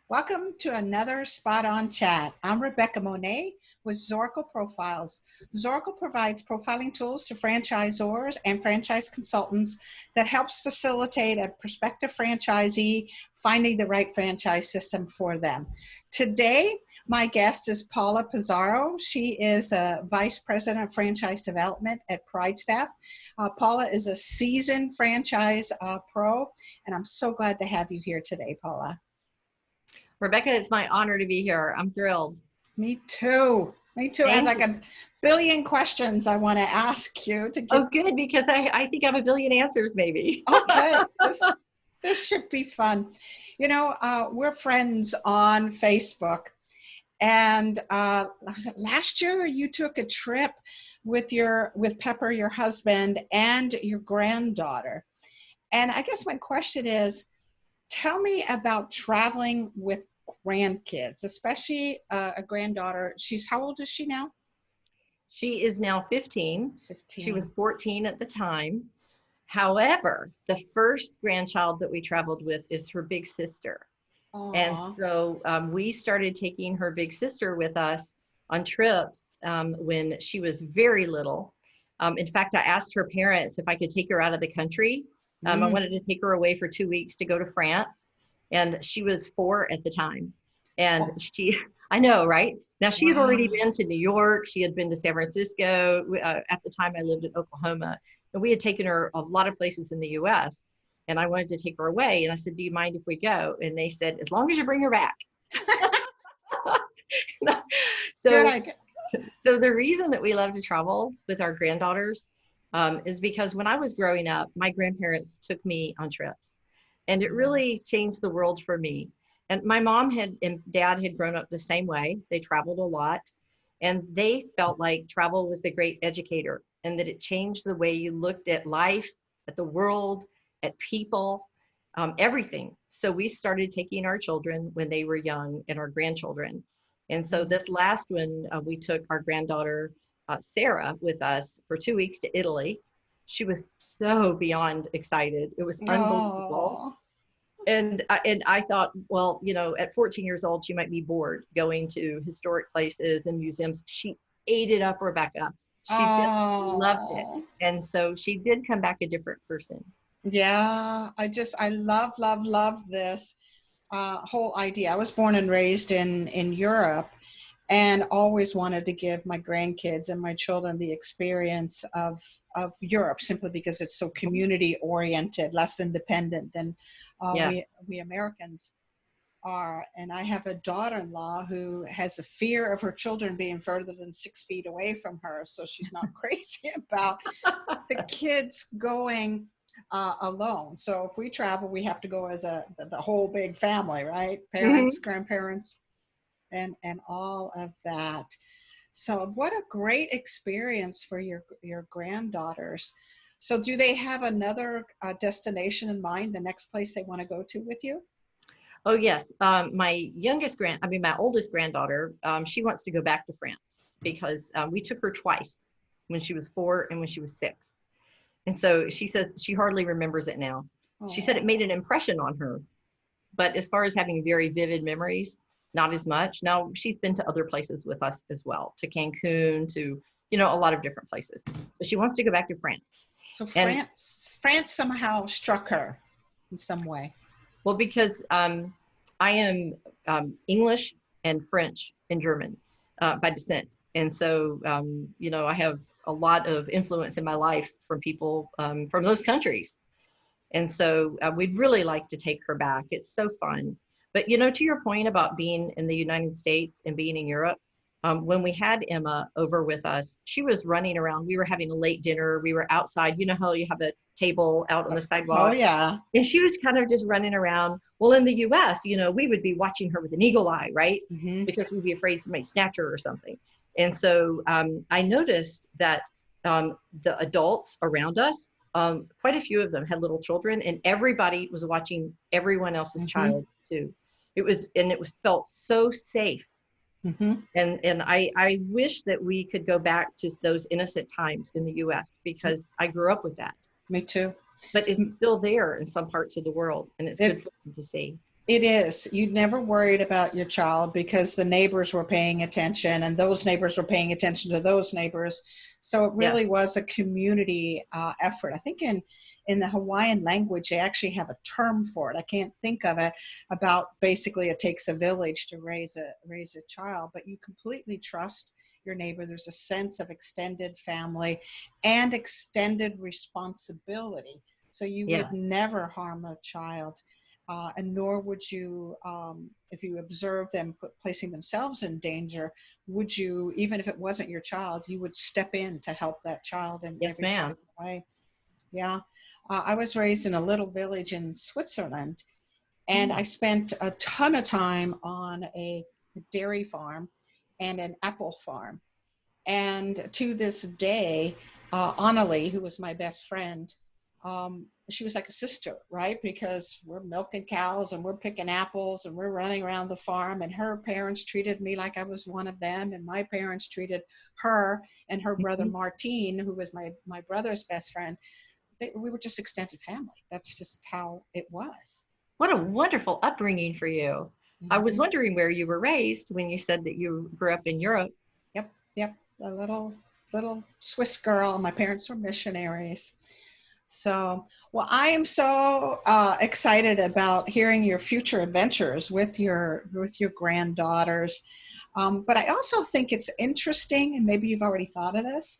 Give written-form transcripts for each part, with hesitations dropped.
Welcome to another Spot On Chat. I'm Rebecca Monet with Zorakle Profiles. Zorakle provides profiling tools to franchisors and franchise consultants that helps facilitate a prospective franchisee finding the right franchise system for them. Today, my guest is Paula Pizarro. She is a Vice President of Franchise Development at Pride Staff. Paula is a seasoned franchise pro, and I'm so glad to have you here today, Paula. Rebecca, it's my honor to be here. I'm thrilled. Me too. Me too. I have like a billion questions I want to ask you to get. Oh, good, because I think I have a billion answers, maybe. Okay. This should be fun. You know, we're friends on Facebook. And was it last year you took a trip with Pepper, your husband, and your granddaughter. And I guess my question is, tell me about traveling with grandkids, especially a granddaughter. How old is she now? She is now 15. 15. She was 14 at the time. However, the first grandchild that we traveled with is her big sister. Aww. And so we started taking her big sister with us on trips when she was very little. In fact, I asked her parents if I could take her out of the country. I wanted to take her away for 2 weeks to go to France, and she was 4 at the time. And I know, right? Now she had already been to New York. She had been to San Francisco. At the time I lived in Oklahoma, and we had taken her a lot of places in the US, and I wanted to take her away. And I said, do you mind if we go? And they said, as long as you bring her back. So the reason that we love to travel with our granddaughters is because when I was growing up, my grandparents took me on trips, and it really changed the world for me. And my mom and dad had grown up the same way. They traveled a lot, and they felt like travel was the great educator, and that it changed the way you looked at life, at the world, at people, everything. So we started taking our children when they were young, and our grandchildren. And so this last one, we took our granddaughter, Sarah, with us for 2 weeks to Italy. She was so beyond excited. It was unbelievable. And I thought, well, you know, at 14 years old, she might be bored going to historic places and museums. She ate it up, Rebecca. She just loved it. And so she did come back a different person. Yeah, I love this whole idea. I was born and raised in Europe, and always wanted to give my grandkids and my children the experience of Europe, simply because it's so community oriented, less independent than we Americans are. And I have a daughter-in-law who has a fear of her children being further than 6 feet away from her, so she's not crazy about the kids going alone. So if we travel, we have to go as the whole big family, right? Parents, grandparents, and all of that. So what a great experience for your granddaughters. So do they have another destination in mind, the next place they want to go to with you? Oh, yes. My oldest granddaughter, she wants to go back to France, because we took her twice, when she was 4 and when she was 6. And so she says she hardly remembers it now. Aww. She said it made an impression on her, but as far as having very vivid memories, not as much. Now she's been to other places with us as well, to Cancun, to, you know, a lot of different places, but she wants to go back to France. So France somehow struck her in some way. Well, because I am English and French and German by descent. And so, you know, I have a lot of influence in my life from people from those countries. And so we'd really like to take her back. It's so fun. But, you know, to your point about being in the United States and being in Europe, when we had Emma over with us, she was running around. We were having a late dinner. We were outside. You know how you have a table out on the sidewalk? Oh, yeah. And she was kind of just running around. Well, in the US, you know, we would be watching her with an eagle eye, right? Because we'd be afraid somebody snatch her or something. And so I noticed that the adults around us, quite a few of them had little children, and everybody was watching everyone else's child too. It felt so safe. And I wish that we could go back to those innocent times in the US, because I grew up with that. Me too. But it's still there in some parts of the world, and it's good for them to see. It is. You never worried about your child because the neighbors were paying attention and those neighbors were paying attention to those neighbors. So it Yeah. really was a community effort. I think in the Hawaiian language, they actually have a term for it. I can't think of it, about basically it takes a village to raise a child, but you completely trust your neighbor. There's a sense of extended family and extended responsibility. So you Yeah. would never harm a child. And nor would you, if you observe them placing themselves in danger, would you, even if it wasn't your child, you would step in to help that child in Yes, every ma'am. possible way. Yeah. I was raised in a little village in Switzerland, and I Mm. spent a ton of time on a dairy farm and an apple farm. And to this day, Annalie, who was my best friend, she was like a sister, right? Because we're milking cows and we're picking apples and we're running around the farm. And her parents treated me like I was one of them. And my parents treated her and her brother Mhm. Martine, who was my brother's best friend. We were just extended family. That's just how it was. What a wonderful upbringing for you. I was Mhm. wondering where you were raised when you said that you grew up in Europe. Yep, yep. A little Swiss girl. My parents were missionaries. So, well, I am so excited about hearing your future adventures with your granddaughters. But I also think it's interesting, and maybe you've already thought of this,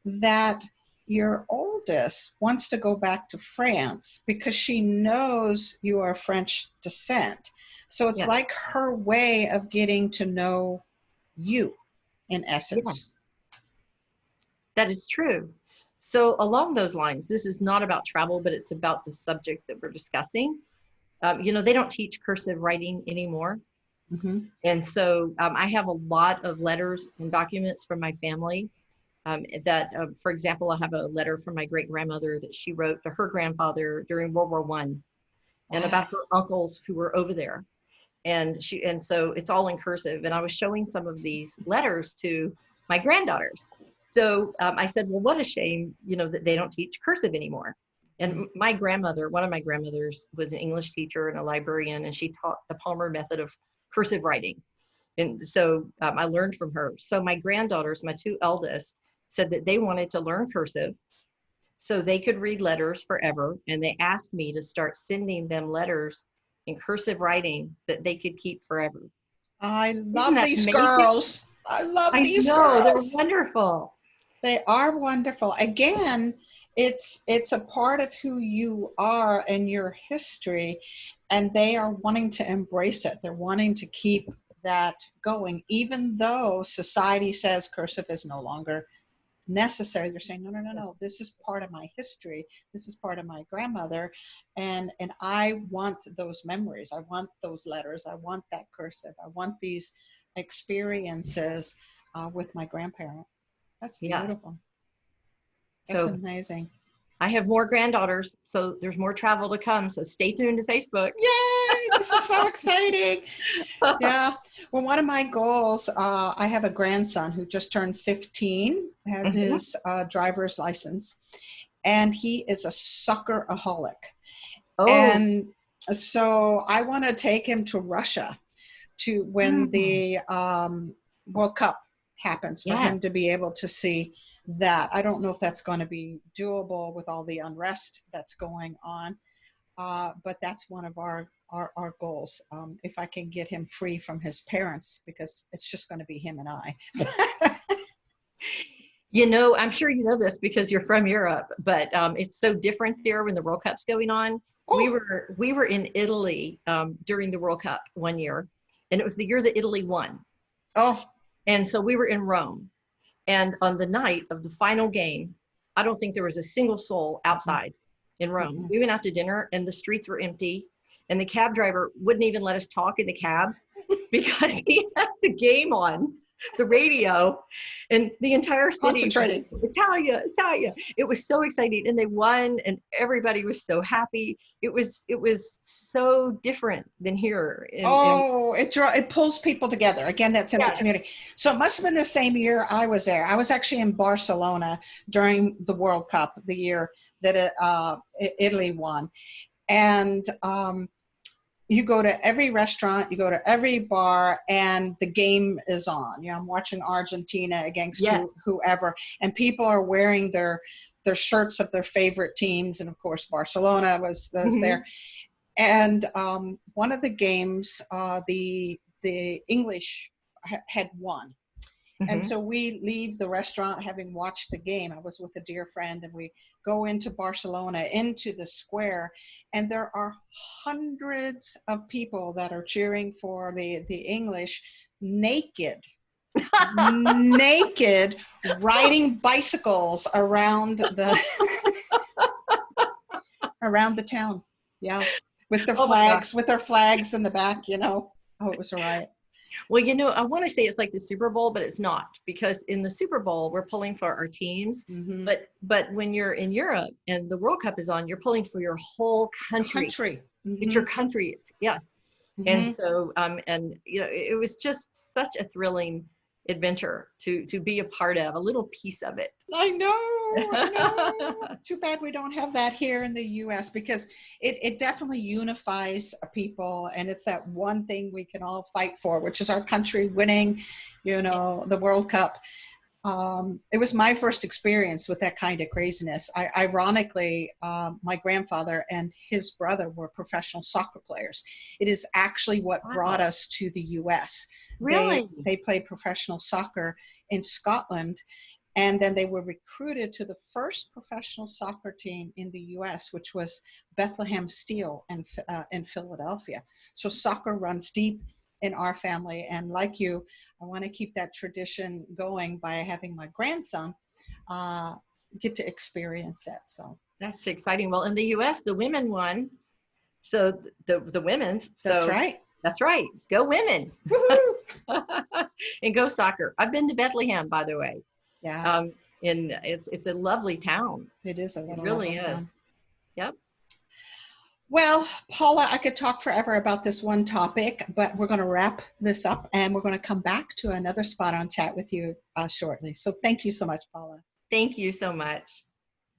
that your oldest wants to go back to France because she knows you are French descent. So it's Yeah. like her way of getting to know you, in Yeah, essence. that is true. So along those lines, this is not about travel, but it's about the subject that we're discussing. They don't teach cursive writing anymore. Hmm. And so I have a lot of letters and documents from my family for example, I have a letter from my great grandmother that she wrote to her grandfather during World War One, and Wow. about her uncles who were over there. And so it's all in cursive. And I was showing some of these letters to my granddaughters. So I said, well, what a shame, that they don't teach cursive anymore. And my grandmother, one of my grandmothers, was an English teacher and a librarian, and she taught the Palmer method of cursive writing. And so I learned from her. So my granddaughters, my two eldest, said that they wanted to learn cursive so they could read letters forever. And they asked me to start sending them letters in cursive writing that they could keep forever. I Isn't love that these amazing? girls. I love I these know, they're girls. wonderful. They are wonderful. Again, it's a part of who you are and your history, and they are wanting to embrace it. They're wanting to keep that going, even though society says cursive is no longer necessary. They're saying, no, no, no, no. This is part of my history. This is part of my grandmother, and I want those memories. I want those letters. I want that cursive. I want these experiences with my grandparent. That's Yes. beautiful. That's So amazing. I have more granddaughters, so there's more travel to come. So stay tuned to Facebook. Yay! This is so exciting. Yeah. Well, one of my goals, I have a grandson who just turned 15, has Mhm. his driver's license, and he is a socceraholic. Oh, And so I want to take him to Russia to when mm, the World Cup happens for yes. him to be able to see that. I don't know if that's going to be doable with all the unrest that's going on, but that's one of our goals. If I can get him free from his parents, because it's just going to be him and I. I'm sure you know this because you're from Europe, but it's so different there when the World Cup's going on. We Oh, were we were in Italy during the World Cup one year, and it was the year that Italy won. oh, And so we were in Rome, and on the night of the final game, I don't think there was a single soul mm-mm, outside in Rome. mm-mm. We went out to dinner, and the streets were empty, and the cab driver wouldn't even let us talk in the cab because he had the game on the radio, and the entire city was Concentrating. Italia, Italia. It was so exciting, and they won, and everybody was so happy. It was so different than here. And Oh, it pulls people together. Again, that sense of yeah, community. So it must have been the same year I was there. I was actually in Barcelona during the World Cup, the year that Italy won. And you go to every restaurant, you go to every bar, and the game is on. You know, I'm watching Argentina against whoever, and people are wearing their shirts of their favorite teams, and of course Barcelona was there. And one of the games, the English had won. And so we leave the restaurant having watched the game. I was with a dear friend, and we go into Barcelona, into the square, and there are hundreds of people that are cheering for the English, naked, naked, riding bicycles around the around the town. Yeah, with their flags in the back. You know, oh, it was a riot. Well, you know, I want to say it's like the Super Bowl, but it's not, because in the Super Bowl, we're pulling for our teams. But when you're in Europe and the World Cup is on, you're pulling for your whole country. It's your country. Yes. And so, and, you know, it was just such a thrilling adventure to be a part of, a little piece of it. I know. Too bad we don't have that here in the U.S. because it definitely unifies people, and it's that one thing we can all fight for, which is our country winning, you know, the World Cup. It was my first experience with that kind of craziness. Ironically, my grandfather and his brother were professional soccer players. It is actually what brought us to the U.S. Really? They played professional soccer in Scotland, and then they were recruited to the first professional soccer team in the U.S., which was Bethlehem Steel in Philadelphia. So soccer runs deep in our family, and like you, I want to keep that tradition going by having my grandson get to experience it. So that's exciting. Well, in the U.S., the women won. So the women's. That's right. That's right. Go women. And go soccer. I've been to Bethlehem, by the way. Yeah. And it's a lovely town. It is a little really lovely town. Yep. Well, Paula, I could talk forever about this one topic, but we're going to wrap this up, and we're going to come back to another SpotOn chat with you shortly. So thank you so much, Paula. Thank you so much.